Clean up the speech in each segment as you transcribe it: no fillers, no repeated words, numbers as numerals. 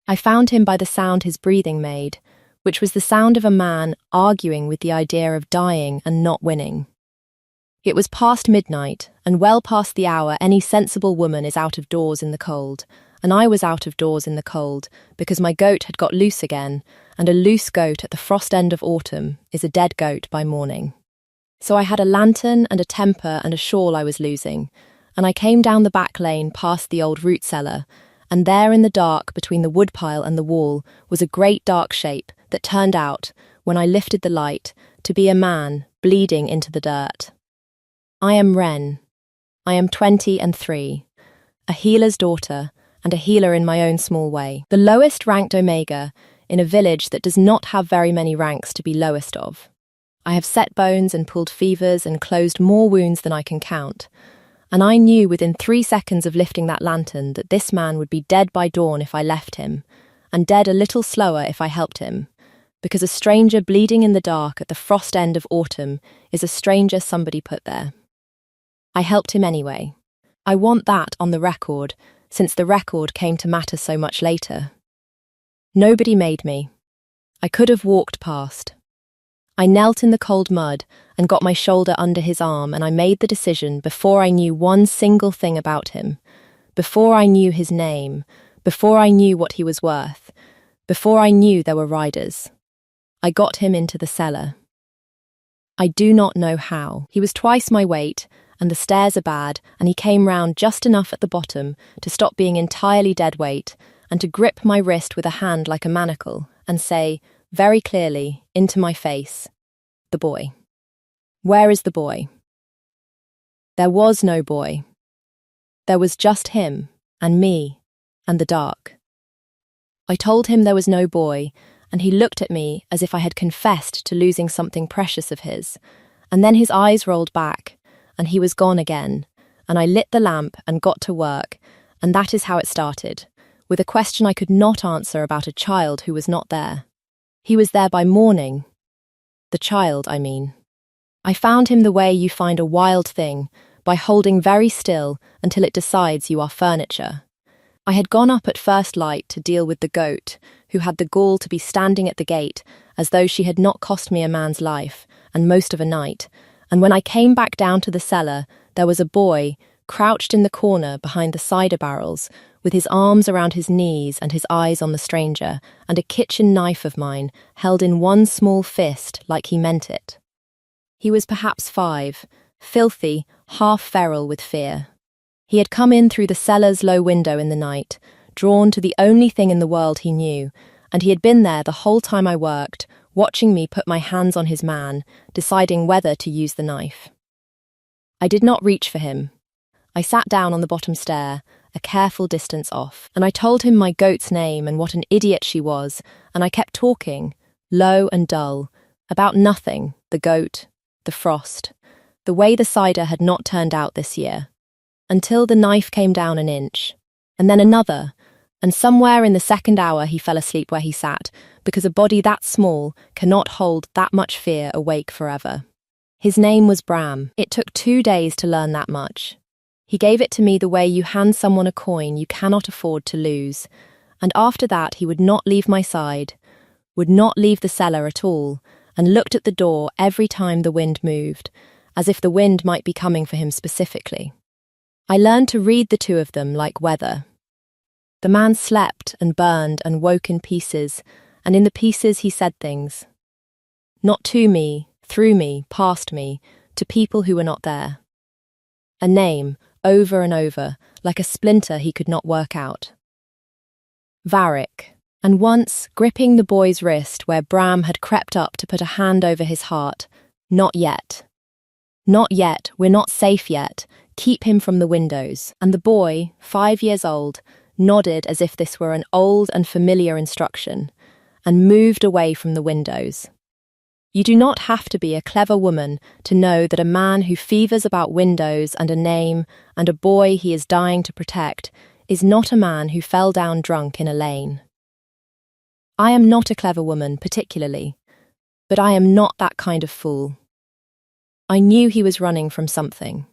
I found him by the sound his breathing made, which was the sound of a man arguing with the idea of dying and not winning. It was past midnight, and well past the hour any sensible woman is out of doors in the cold, and I was out of doors in the cold because my goat had got loose again, and a loose goat at the frost end of autumn is a dead goat by morning. So I had a lantern and a temper and a shawl I was losing, and I came down the back lane past the old root cellar, and there in the dark between the woodpile and the wall was a great dark shape that turned out, when I lifted the light, to be a man bleeding into the dirt. I am Wren. I am 23, a healer's daughter, and a healer in my own small way. The lowest ranked Omega in a village that does not have very many ranks to be lowest of. I have set bones and pulled fevers and closed more wounds than I can count, and I knew within 3 seconds of lifting that lantern that this man would be dead by dawn if I left him, and dead a little slower if I helped him, because a stranger bleeding in the dark at the frost end of autumn is a stranger somebody put there. I helped him anyway. I want that on the record, since the record came to matter so much later. Nobody made me. I could have walked past. I knelt in the cold mud and got my shoulder under his arm, and I made the decision before I knew one single thing about him, before I knew his name, before I knew what he was worth, before I knew there were riders. I got him into the cellar. I do not know how. He was twice my weight, and the stairs are bad, and he came round just enough at the bottom to stop being entirely dead weight, and to grip my wrist with a hand like a manacle, and say, very clearly, into my face, "The boy. Where is the boy?" There was no boy. There was just him, and me, and the dark. I told him there was no boy, and he looked at me as if I had confessed to losing something precious of his, and then his eyes rolled back, and he was gone again, and I lit the lamp and got to work, and that is how it started, with a question I could not answer about a child who was not there. He was there by morning. The child, I mean. I found him the way you find a wild thing, by holding very still until it decides you are furniture. I had gone up at first light to deal with the goat, who had the gall to be standing at the gate as though she had not cost me a man's life, and most of a night, and when I came back down to the cellar, there was a boy, crouched in the corner behind the cider barrels, with his arms around his knees and his eyes on the stranger, and a kitchen knife of mine held in one small fist like he meant it. He was perhaps 5, filthy, half feral with fear. He had come in through the cellar's low window in the night, drawn to the only thing in the world he knew, and he had been there the whole time I worked, watching me put my hands on his man, deciding whether to use the knife. I did not reach for him. I sat down on the bottom stair, a careful distance off, and I told him my goat's name and what an idiot she was, and I kept talking, low and dull, about nothing, the goat, the frost, the way the cider had not turned out this year, until the knife came down an inch, and then another, and somewhere in the second hour he fell asleep where he sat, because a body that small cannot hold that much fear awake forever. His name was Bram. It took 2 days to learn that much. He gave it to me the way you hand someone a coin you cannot afford to lose, and after that he would not leave my side, would not leave the cellar at all, and looked at the door every time the wind moved, as if the wind might be coming for him specifically. I learned to read the two of them like weather. The man slept and burned and woke in pieces, and in the pieces he said things. Not to me, through me, past me, to people who were not there. A name, over and over, like a splinter he could not work out. Varric, and once, gripping the boy's wrist where Bram had crept up to put a hand over his heart, not yet. Not yet, we're not safe yet, keep him from the windows. And the boy, 5 years old, nodded as if this were an old and familiar instruction, and moved away from the windows. You do not have to be a clever woman to know that a man who fevers about windows and a name and a boy he is dying to protect is not a man who fell down drunk in a lane. I am not a clever woman, particularly, but I am not that kind of fool. I knew he was running from something.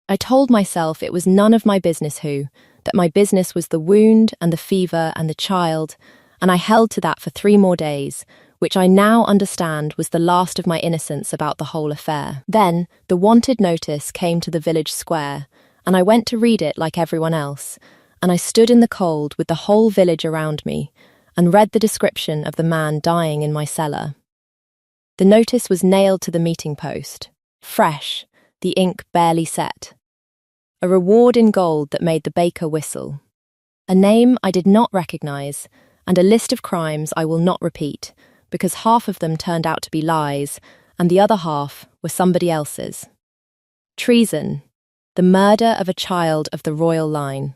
I told myself it was none of my business who, that my business was the wound and the fever and the child, and I held to that for 3 more days, which I now understand was the last of my innocence about the whole affair. Then, the wanted notice came to the village square, and I went to read it like everyone else, and I stood in the cold with the whole village around me, and read the description of the man dying in my cellar. The notice was nailed to the meeting post, fresh, the ink barely set. A reward in gold that made the baker whistle. A name I did not recognize, and a list of crimes I will not repeat, because half of them turned out to be lies, and the other half were somebody else's. Treason, the murder of a child of the royal line.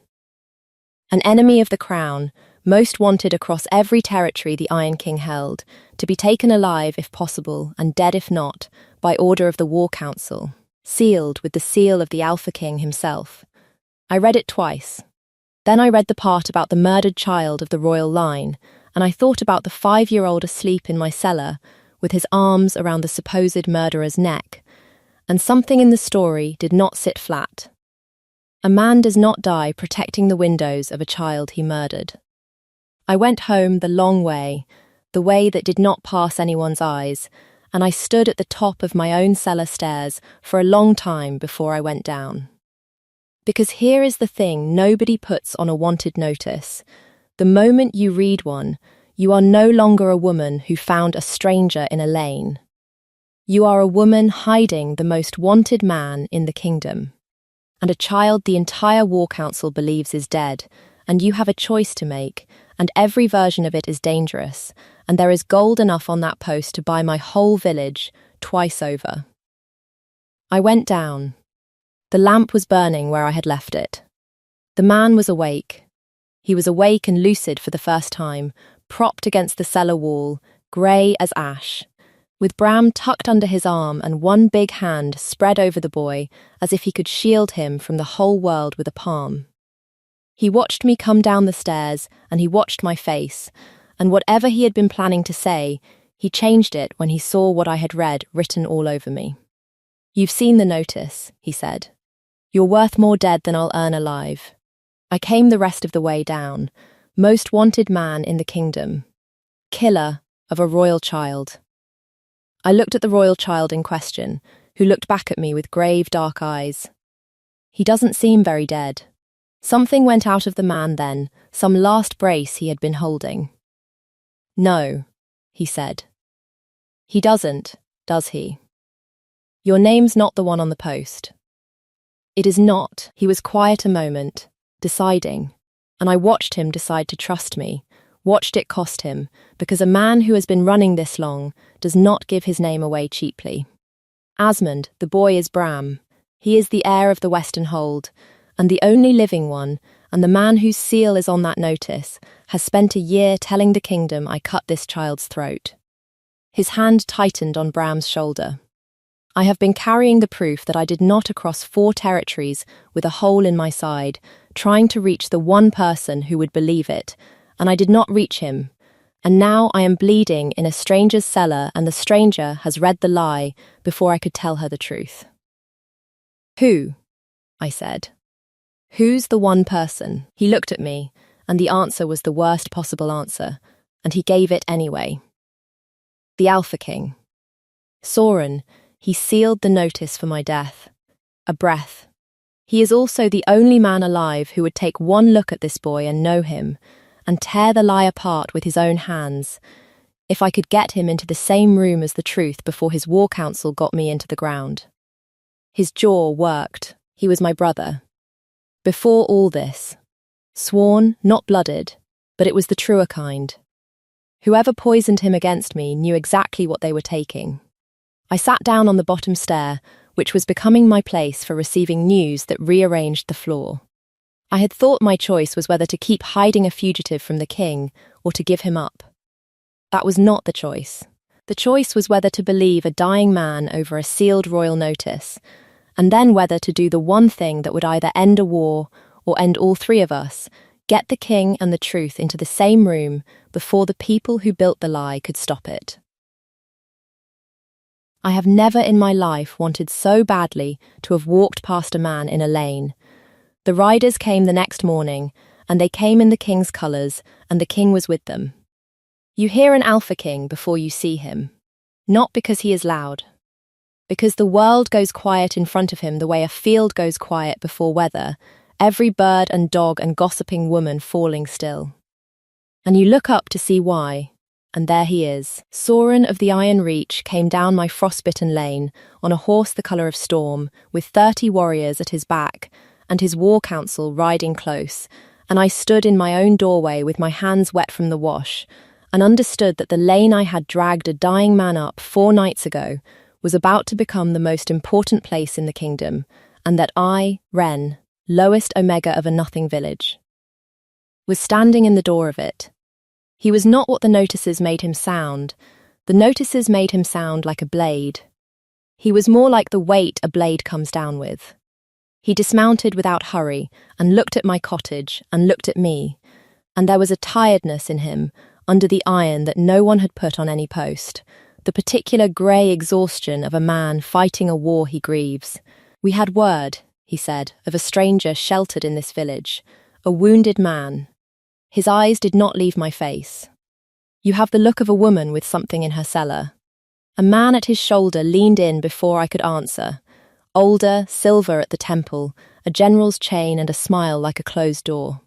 An enemy of the crown, most wanted across every territory the Iron King held, to be taken alive if possible and dead if not, by order of the War Council, sealed with the seal of the Alpha King himself. I read it twice. Then I read the part about the murdered child of the royal line, and I thought about the 5-year-old asleep in my cellar, with his arms around the supposed murderer's neck, and something in the story did not sit flat. A man does not die protecting the windows of a child he murdered. I went home the long way, the way that did not pass anyone's eyes, and I stood at the top of my own cellar stairs for a long time before I went down. Because here is the thing nobody puts on a wanted notice. The moment you read one, you are no longer a woman who found a stranger in a lane. You are a woman hiding the most wanted man in the kingdom, and a child the entire War Council believes is dead, and you have a choice to make, and every version of it is dangerous, and there is gold enough on that post to buy my whole village twice over. I went down. The lamp was burning where I had left it. The man was awake. He was awake and lucid for the first time, propped against the cellar wall, grey as ash, with Bram tucked under his arm and one big hand spread over the boy as if he could shield him from the whole world with a palm. He watched me come down the stairs, and he watched my face, and whatever he had been planning to say, he changed it when he saw what I had read written all over me. "You've seen the notice," he said. "You're worth more dead than I'll earn alive." I came the rest of the way down. Most wanted man in the kingdom. Killer of a royal child. I looked at the royal child in question, who looked back at me with grave, dark eyes. He doesn't seem very dead. Something went out of the man then, some last brace he had been holding. "No," he said. "He doesn't, does he? Your name's not the one on the post." "It is not." He was quiet a moment, deciding, and I watched him decide to trust me, watched it cost him, because a man who has been running this long does not give his name away cheaply. "Asmund, the boy is Bram. He is the heir of the Western Hold, and the only living one, and the man whose seal is on that notice, has spent a year telling the kingdom I cut this child's throat." His hand tightened on Bram's shoulder. "I have been carrying the proof that I did not across 4 territories with a hole in my side, trying to reach the one person who would believe it, and I did not reach him. And now I am bleeding in a stranger's cellar, and the stranger has read the lie before I could tell her the truth." "Who?" I said. "Who's the one person?" He looked at me, and the answer was the worst possible answer, and he gave it anyway. "The Alpha King. Soren, he sealed the notice for my death. A breath. He is also the only man alive who would take one look at this boy and know him, and tear the lie apart with his own hands, if I could get him into the same room as the truth before his war council got me into the ground. His jaw worked. He was my brother. Before all this. Sworn, not blooded, but it was the truer kind. Whoever poisoned him against me knew exactly what they were taking. I sat down on the bottom stair, which was becoming my place for receiving news that rearranged the floor. I had thought my choice was whether to keep hiding a fugitive from the king or to give him up. That was not the choice. The choice was whether to believe a dying man over a sealed royal notice, and then whether to do the one thing that would either end a war or end all 3 of us, get the king and the truth into the same room before the people who built the lie could stop it. I have never in my life wanted so badly to have walked past a man in a lane, The riders came the next morning, and they came in the king's colours, and the king was with them. You hear an alpha king before you see him, not because he is loud, because the world goes quiet in front of him the way a field goes quiet before weather, every bird and dog and gossiping woman falling still. And you look up to see why, and there he is. Sauron of the Iron Reach came down my frostbitten lane on a horse the colour of storm, with 30 warriors at his back, and his war council riding close, and I stood in my own doorway with my hands wet from the wash, and understood that the lane I had dragged a dying man up 4 nights ago was about to become the most important place in the kingdom, and that I, Ren, lowest omega of a nothing village, was standing in the door of it. He was not what the notices made him sound. The notices made him sound like a blade. He was more like the weight a blade comes down with. He dismounted without hurry and looked at my cottage and looked at me, and there was a tiredness in him under the iron that no one had put on any post, the particular grey exhaustion of a man fighting a war he grieves. We had word, he said, of a stranger sheltered in this village, a wounded man. His eyes did not leave my face. You have the look of a woman with something in her cellar. A man at his shoulder leaned in before I could answer. Older, silver at the temple, a general's chain and a smile like a closed door.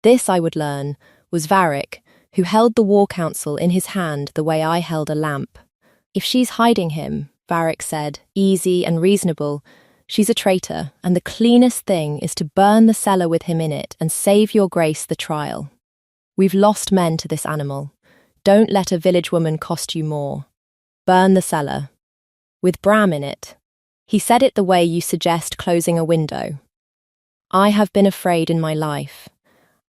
This, I would learn, was Varric, who held the war council in his hand the way I held a lamp. If she's hiding him, Varric said, easy and reasonable, she's a traitor, and the cleanest thing is to burn the cellar with him in it and save your grace the trial. We've lost men to this animal. Don't let a village woman cost you more. Burn the cellar. With Bram in it. He said it the way you suggest closing a window. I have been afraid in my life.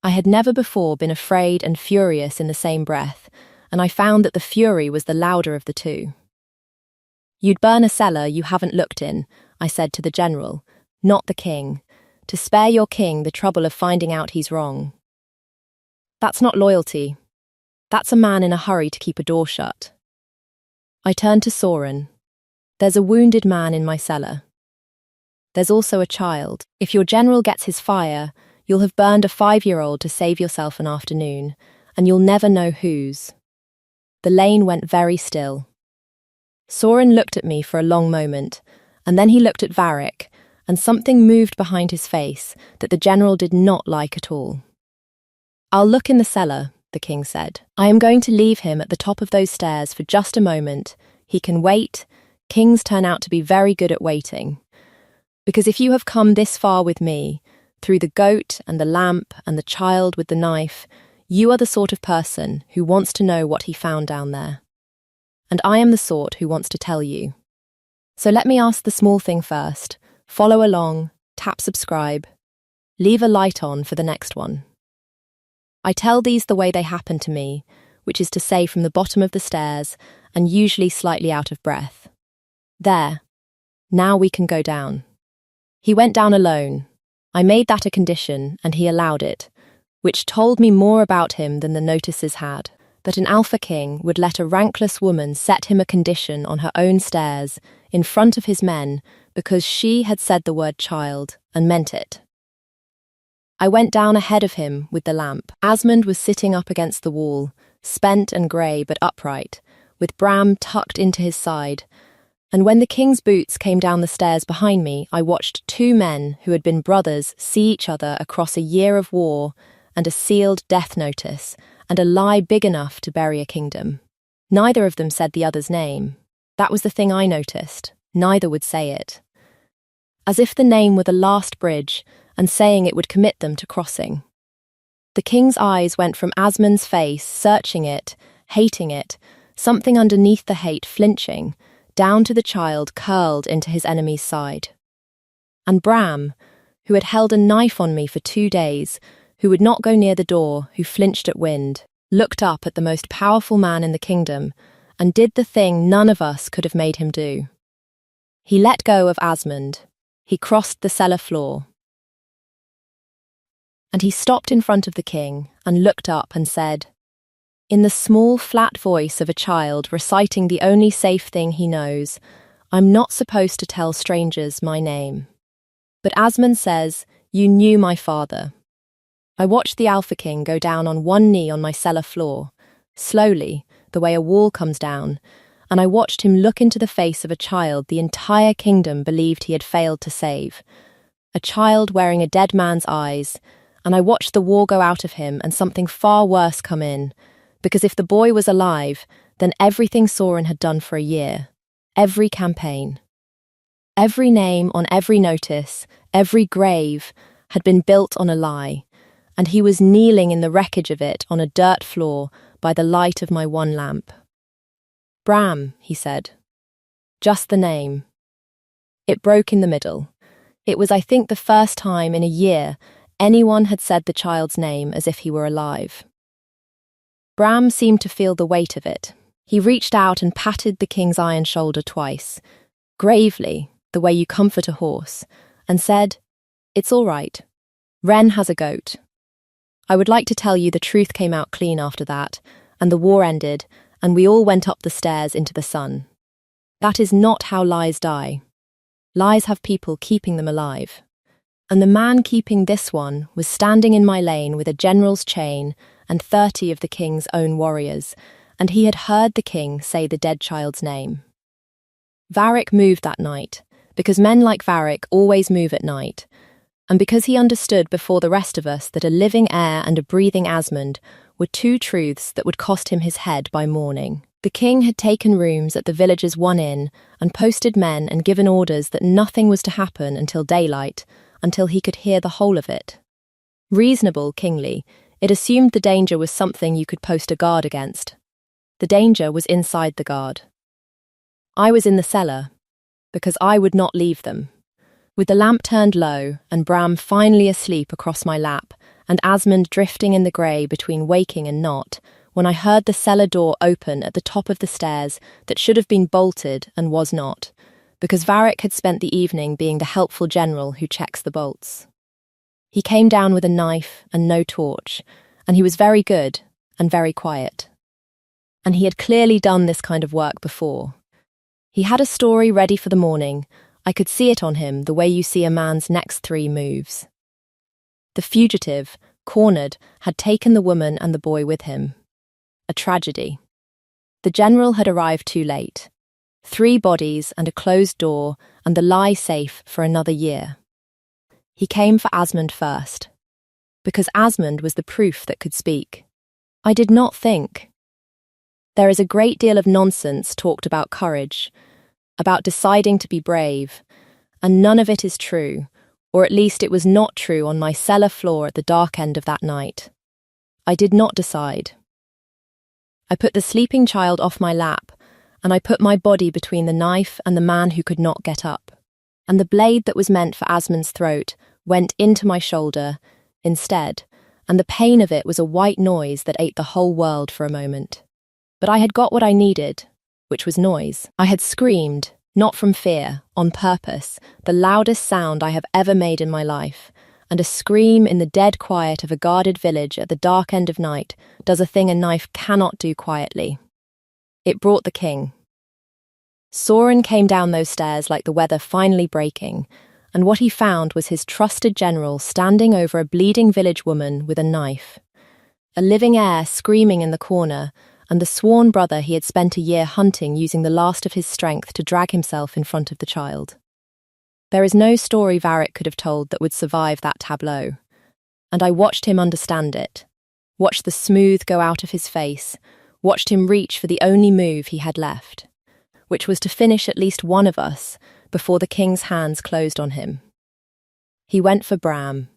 I had never before been afraid and furious in the same breath, and I found that the fury was the louder of the two. You'd burn a cellar you haven't looked in, I said to the general, not the king, to spare your king the trouble of finding out he's wrong. That's not loyalty. That's a man in a hurry to keep a door shut. I turned to Sauron. There's a wounded man in my cellar. There's also a child. If your general gets his fire, you'll have burned a 5-year-old to save yourself an afternoon, and you'll never know whose. The lane went very still. Sauron looked at me for a long moment, and then he looked at Varric, and something moved behind his face that the general did not like at all. I'll look in the cellar, the king said. I am going to leave him at the top of those stairs for just a moment. He can wait. Kings turn out to be very good at waiting. Because if you have come this far with me, through the goat and the lamp and the child with the knife, you are the sort of person who wants to know what he found down there. And I am the sort who wants to tell you. So let me ask the small thing first. Follow along, tap subscribe, leave a light on for the next one. I tell these the way they happen to me, which is to say from the bottom of the stairs and usually slightly out of breath. There. Now we can go down. He went down alone. I made that a condition, and he allowed it, which told me more about him than the notices had, that an alpha king would let a rankless woman set him a condition on her own stairs, in front of his men, because she had said the word child, and meant it. I went down ahead of him with the lamp. Asmund was sitting up against the wall, spent and grey but upright, with Bram tucked into his side, and when the king's boots came down the stairs behind me, I watched 2 men who had been brothers see each other across a year of war and a sealed death notice, and a lie big enough to bury a kingdom. Neither of them said the other's name. That was the thing I noticed. Neither would say it. As if the name were the last bridge, and saying it would commit them to crossing. The king's eyes went from Asmund's face, searching it, hating it, something underneath the hate flinching, down to the child curled into his enemy's side. And Bram, who had held a knife on me for 2 days, who would not go near the door, who flinched at wind, looked up at the most powerful man in the kingdom, and did the thing none of us could have made him do. He let go of Asmund. He crossed the cellar floor. And he stopped in front of the king and looked up and said, in the small, flat voice of a child reciting the only safe thing he knows, I'm not supposed to tell strangers my name. But Asmund says, You knew my father. I watched the Alpha King go down on one knee on my cellar floor, slowly, the way a wall comes down, and I watched him look into the face of a child the entire kingdom believed he had failed to save. A child wearing a dead man's eyes, and I watched the war go out of him and something far worse come in, because if the boy was alive, then everything Sauron had done for a year, every campaign, every name on every notice, every grave, had been built on a lie, and he was kneeling in the wreckage of it on a dirt floor by the light of my one lamp. Bram, he said. Just the name. It broke in the middle. It was, I think, the first time in a year anyone had said the child's name as if he were alive. Bram seemed to feel the weight of it. He reached out and patted the king's iron shoulder twice, gravely, the way you comfort a horse, and said, "It's all right. Ren has a goat." I would like to tell you the truth came out clean after that, and the war ended, and we all went up the stairs into the sun. That is not how lies die. Lies have people keeping them alive. And the man keeping this one was standing in my lane with a general's chain and 30 of the king's own warriors, and he had heard the king say the dead child's name. Varric moved that night, because men like Varric always move at night, and because he understood before the rest of us that a living heir and a breathing Asmund were two truths that would cost him his head by morning. The king had taken rooms at the village's one inn and posted men and given orders that nothing was to happen until daylight, until he could hear the whole of it. Reasonable, kingly, it assumed the danger was something you could post a guard against. The danger was inside the guard. I was in the cellar, because I would not leave them. With the lamp turned low and Bram finally asleep across my lap, and Asmund drifting in the grey between waking and not, when I heard the cellar door open at the top of the stairs that should have been bolted and was not, because Varric had spent the evening being the helpful general who checks the bolts. He came down with a knife and no torch, and he was very good and very quiet. And he had clearly done this kind of work before. He had a story ready for the morning. I could see it on him the way you see a man's next 3 moves. The fugitive, cornered, had taken the woman and the boy with him. A tragedy. The general had arrived too late. 3 bodies and a closed door and the lie safe for another year. He came for Asmund first, because Asmund was the proof that could speak. I did not think. There is a great deal of nonsense talked about courage, about deciding to be brave, and none of it is true, or at least it was not true on my cellar floor at the dark end of that night. I did not decide. I put the sleeping child off my lap, and I put my body between the knife and the man who could not get up, and the blade that was meant for Asmund's throat went into my shoulder instead, and the pain of it was a white noise that ate the whole world for a moment. But I had got what I needed, which was noise. I had screamed, not from fear, on purpose, the loudest sound I have ever made in my life, and a scream in the dead quiet of a guarded village at the dark end of night does a thing a knife cannot do quietly. It brought the king. Sauron came down those stairs like the weather finally breaking, and what he found was his trusted general standing over a bleeding village woman with a knife, a living heir screaming in the corner, and the sworn brother he had spent a year hunting using the last of his strength to drag himself in front of the child. There is no story Varric could have told that would survive that tableau, and I watched him understand it, watched the smooth go out of his face, watched him reach for the only move he had left, which was to finish at least one of us before the king's hands closed on him. He went for Bram.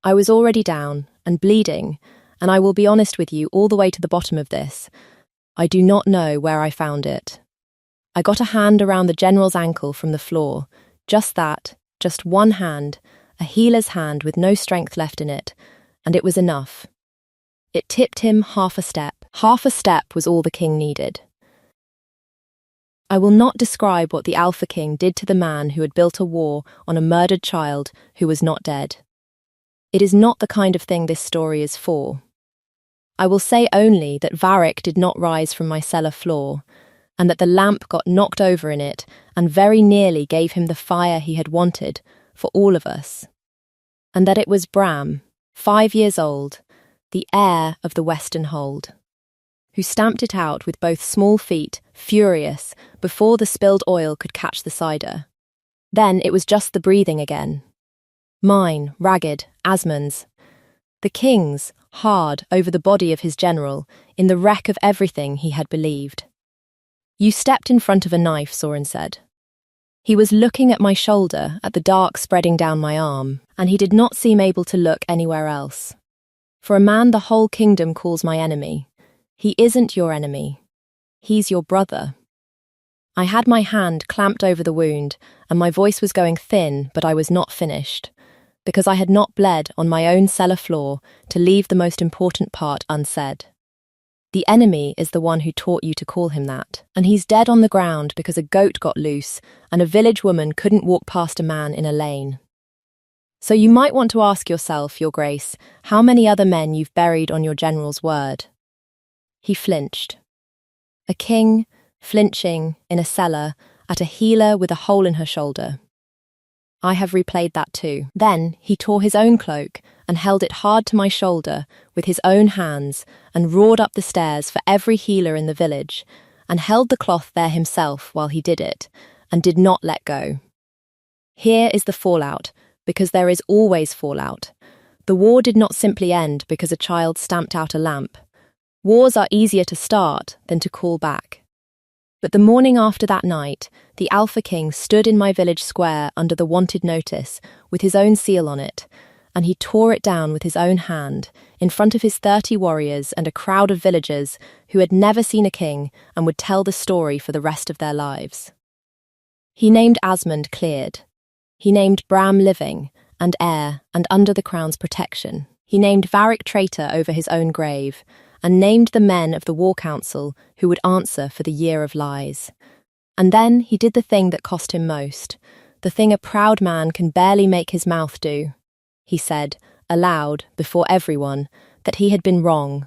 I was already down and bleeding, and I will be honest with you all the way to the bottom of this. I do not know where I found it. I got a hand around the general's ankle from the floor, just that, just one hand, a healer's hand with no strength left in it, and it was enough. It tipped him half a step. Half a step was all the king needed. I will not describe what the Alpha King did to the man who had built a war on a murdered child who was not dead. It is not the kind of thing this story is for. I will say only that Varric did not rise from my cellar floor, and that the lamp got knocked over in it and very nearly gave him the fire he had wanted for all of us. and that it was Bram, 5 years old, the heir of the Western Hold, who stamped it out with both small feet, furious, before the spilled oil could catch the cider. Then it was just the breathing again. Mine, ragged, Asmund's. The king's, hard, over the body of his general, in the wreck of everything he had believed. You stepped in front of a knife, Soren said. He was looking at my shoulder, at the dark spreading down my arm, and he did not seem able to look anywhere else. For a man the whole kingdom calls my enemy, he isn't your enemy. He's your brother. I had my hand clamped over the wound, and my voice was going thin, but I was not finished, because I had not bled on my own cellar floor to leave the most important part unsaid. The enemy is the one who taught you to call him that, and he's dead on the ground because a goat got loose and a village woman couldn't walk past a man in a lane. So you might want to ask yourself, Your Grace, how many other men you've buried on your general's word. He flinched. A king, flinching, in a cellar, at a healer with a hole in her shoulder. I have replayed that too. Then he tore his own cloak and held it hard to my shoulder with his own hands and roared up the stairs for every healer in the village and held the cloth there himself while he did it and did not let go. Here is the fallout, because there is always fallout. The war did not simply end because a child stamped out a lamp. Wars are easier to start than to call back. But the morning after that night, the Alpha King stood in my village square under the wanted notice with his own seal on it, and he tore it down with his own hand in front of his 30 warriors and a crowd of villagers who had never seen a king and would tell the story for the rest of their lives. He named Asmund cleared. He named Bram living and heir and under the crown's protection. He named Varric traitor over his own grave, and named the men of the war council who would answer for the year of lies. And then he did the thing that cost him most, the thing a proud man can barely make his mouth do. He said, aloud, before everyone, that he had been wrong,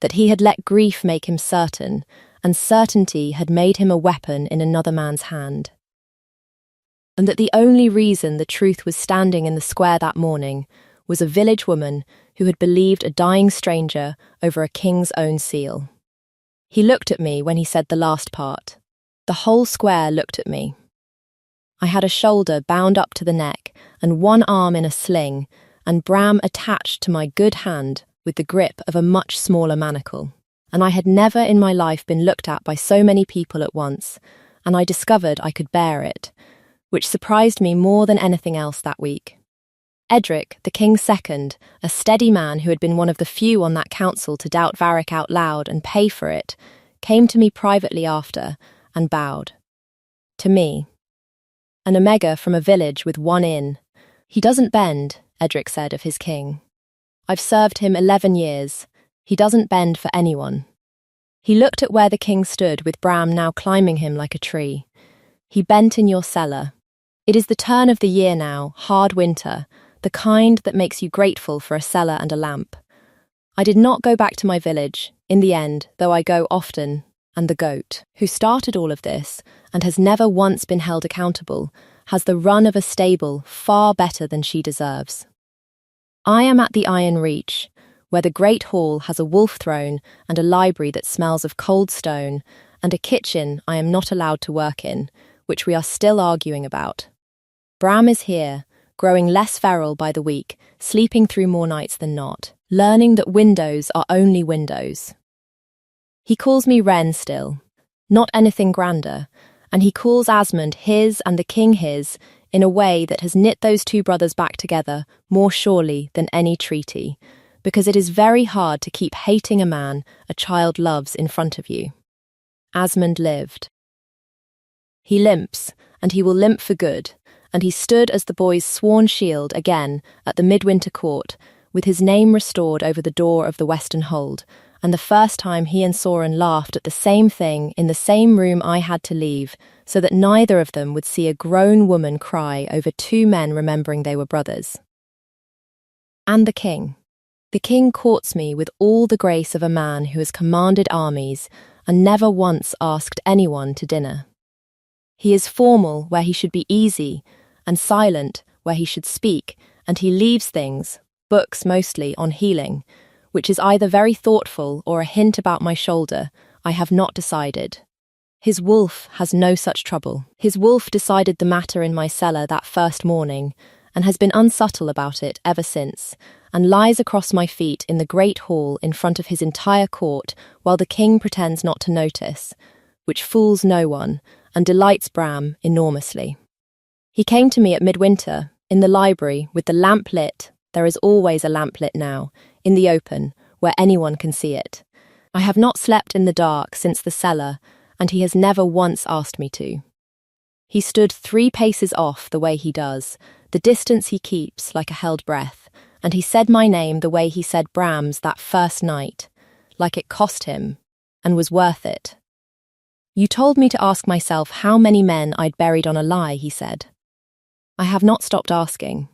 that he had let grief make him certain, and certainty had made him a weapon in another man's hand. And that the only reason the truth was standing in the square that morning was a village woman who had believed a dying stranger over a king's own seal. He looked at me when he said the last part. The whole square looked at me. I had a shoulder bound up to the neck and one arm in a sling, and Bram attached to my good hand with the grip of a much smaller manacle. And I had never in my life been looked at by so many people at once, and I discovered I could bear it, which surprised me more than anything else that week. Edric, the king's second, a steady man who had been one of the few on that council to doubt Varric out loud and pay for it, came to me privately after and bowed. To me. An Omega from a village with one inn. He doesn't bend, Edric said of his king. I've served him 11 years. He doesn't bend for anyone. He looked at where the king stood with Bram now climbing him like a tree. He bent in your cellar. It is the turn of the year now, hard winter, the kind that makes you grateful for a cellar and a lamp. I did not go back to my village, in the end, though I go often, and the goat, who started all of this, and has never once been held accountable, has the run of a stable far better than she deserves. I am at the Iron Reach, where the great hall has a wolf throne and a library that smells of cold stone, and a kitchen I am not allowed to work in, which we are still arguing about. Bram is here, growing less feral by the week, sleeping through more nights than not, learning that windows are only windows. He calls me Wren still, not anything grander, and he calls Asmund his and the king his in a way that has knit those two brothers back together more surely than any treaty, because it is very hard to keep hating a man a child loves in front of you. Asmund lived. He limps, and he will limp for good, and he stood as the boy's sworn shield again at the midwinter court, with his name restored over the door of the Western Hold, and the first time he and Soren laughed at the same thing in the same room I had to leave, so that neither of them would see a grown woman cry over two men remembering they were brothers. And the king. The king courts me with all the grace of a man who has commanded armies and never once asked anyone to dinner. He is formal where he should be easy, and silent where he should speak, and he leaves things, books mostly, on healing, which is either very thoughtful or a hint about my shoulder. I have not decided. His wolf has no such trouble. His wolf decided the matter in my cellar that first morning, and has been unsubtle about it ever since, and lies across my feet in the great hall in front of his entire court while the king pretends not to notice, which fools no one and delights Bram enormously. He came to me at midwinter, in the library, with the lamp lit. There is always a lamp lit now, in the open, where anyone can see it. I have not slept in the dark since the cellar, and he has never once asked me to. He stood 3 paces off the way he does, the distance he keeps like a held breath, and he said my name the way he said Bram's that first night, like it cost him, and was worth it. You told me to ask myself how many men I'd buried on a lie, he said. I have not stopped asking.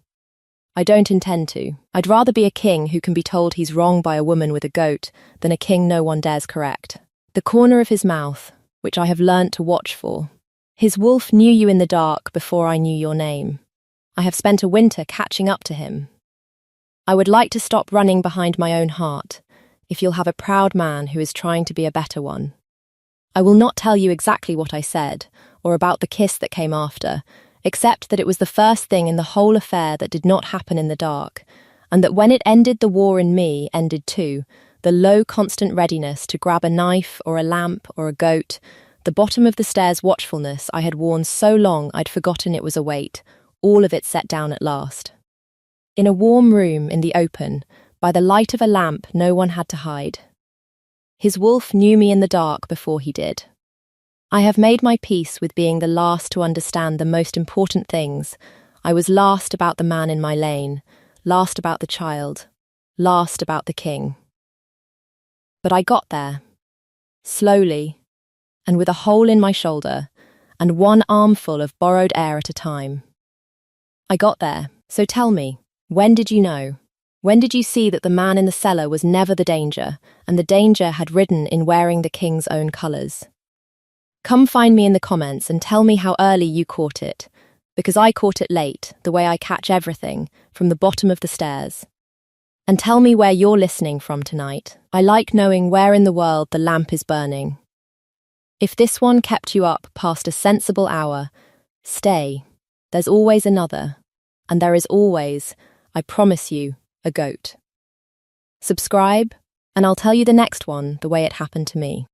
I don't intend to. I'd rather be a king who can be told he's wrong by a woman with a goat than a king no one dares correct. The corner of his mouth, which I have learnt to watch for. His wolf knew you in the dark before I knew your name. I have spent a winter catching up to him. I would like to stop running behind my own heart, if you'll have a proud man who is trying to be a better one. I will not tell you exactly what I said, or about the kiss that came after, except that it was the first thing in the whole affair that did not happen in the dark, and that when it ended, the war in me ended too, the low constant readiness to grab a knife or a lamp or a goat, the bottom of the stairs watchfulness I had worn so long I'd forgotten it was a weight, all of it set down at last. In a warm room in the open, by the light of a lamp no one had to hide. His wolf knew me in the dark before he did. I have made my peace with being the last to understand the most important things. I was last about the man in my lane, last about the child, last about the king. But I got there, slowly, and with a hole in my shoulder, and one armful of borrowed air at a time. I got there, so tell me, when did you know? When did you see that the man in the cellar was never the danger, and the danger had ridden in wearing the king's own colours? Come find me in the comments and tell me how early you caught it, because I caught it late, the way I catch everything, from the bottom of the stairs. And tell me where you're listening from tonight. I like knowing where in the world the lamp is burning. If this one kept you up past a sensible hour, stay. There's always another, and there is always, I promise you, a goat. Subscribe, and I'll tell you the next one the way it happened to me.